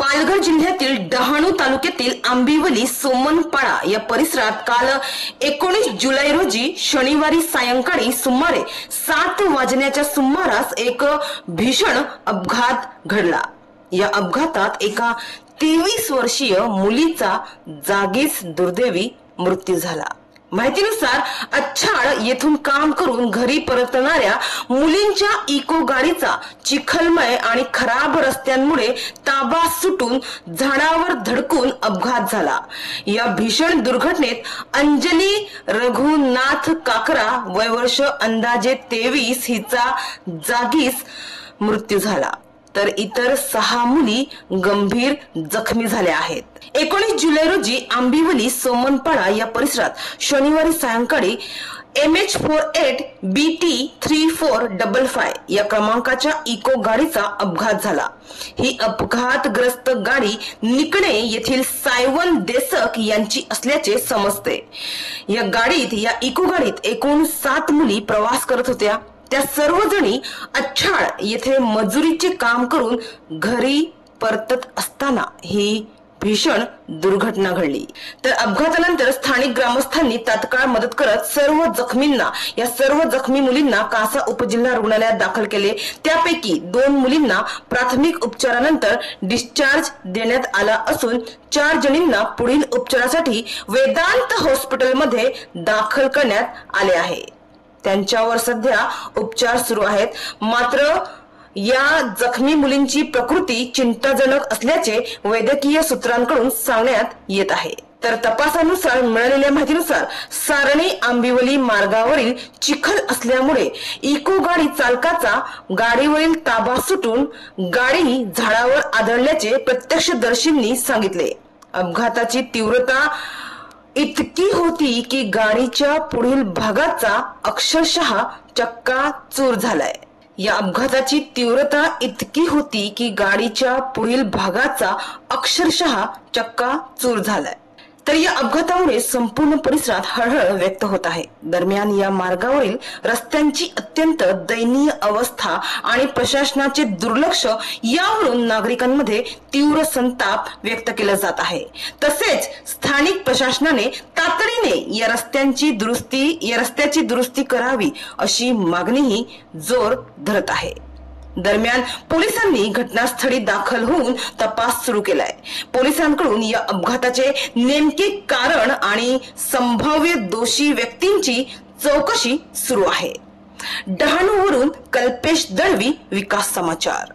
पालघर जिल्ह्यातील डहाणू तालुक्यातील आंबिवली सोमनपाडा या परिसरात काल 19 जुलै रोजी शनिवारी सायंकाळी सुमारे 7 वाजण्याच्या सुमारास एक भीषण अपघात घडला। या अपघातात एका 23 वर्षीय मुलीचा जागीच दुर्दैवी मृत्यू झाला। माहितीनुसार अच्छाड येथून काम करून घरी परतणाऱ्या मुलींच्या इको गाडीचा चिखलमय आणि खराब रस्त्यांमुळे ताबा सुटून झाडावर धडकून अपघात झाला। या भीषण दुर्घटनेत अंजली रघुनाथ काकरा वय वर्ष अंदाजे 23 हिचा जागीच मृत्यू झाला, तर इतर 6 मुली गंभीर जखमी झाल्या आहेत। 19 जुलै रोजी आंबिवली सोमनपाडा या परिसरात शनिवारी सायंकाळी MH48 BT 3455 या क्रमांकाच्या इको गाडीचा अपघात झाला। ही अपघातग्रस्त गाडी निकणे येथील सायवन देसक यांची असल्याचे समजते। या इको गाडीत एकूण 7 मुली प्रवास करत होत्या। त्या सर्वजणी अच्छाड येथे मजुरीचे काम करून घरी परतत असताना ही भीषण दुर्घटना घडली। तर अपघातानंतर स्थानिक ग्रामस्थांनी तात्काळ मदत करत सर्व जखमी मुलींना कासा उपजिल्हा रुग्णालयात दाखल केले। त्यापैकी 2 मुलींना प्राथमिक उपचारानंतर डिस्चार्ज देण्यात आला असून 4 जणींना पुढील उपचारासाठी वेदांत हॉस्पिटलमध्ये दाखल करण्यात आले आहे। त्यांच्यावर सध्या उपचार सुरू आहेत। मात्र या जखमी मुलींची प्रकृती चिंताजनक असल्याचे वैद्यकीय सूत्रांकडून सांगण्यात येत आहे। तर तपासानुसार मिळालेल्या माहितीनुसार सारणी आंबिवली मार्गावरील चिखल असल्यामुळे इको गाडी चालकाचा गाडीवरील ताबा सुटून गाडी झाडावर आदळल्याचे प्रत्यक्षदर्शींनी सांगितले। अपघाताची तीव्रता इतकी होती की गाडीच्या पुढील भागाचा अक्षरशः चक्काचूर झालाय। या अपघाताची तीव्रता इतकी होती की गाडीच्या पुढील भागाचा अक्षरशः चक्काचूर झालाय। तर या अपघातामुळे संपूर्ण परिसरात हळहळ व्यक्त होत आहे। दरम्यान या मार्गावरील रस्त्यांची अत्यंत दयनीय अवस्था आणि प्रशासनाचे दुर्लक्ष यावरून नागरिकांमध्ये तीव्र संताप व्यक्त केला जात आहे। तसेच स्थानिक प्रशासनाने तातडीने या रस्त्याची दुरुस्ती करावी अशी मागणीही जोर धरत आहे। दरम्यान पोलिसांनी घटनास्थळी दाखल होऊन तपास सुरू केलाय। पोलिसांकडून या अपघाताचे नेमके कारण आणि संभाव्य दोषी व्यक्तींची चौकशी सुरू आहे। डहाणूवरून कल्पेश दळवी, विकास समाचार।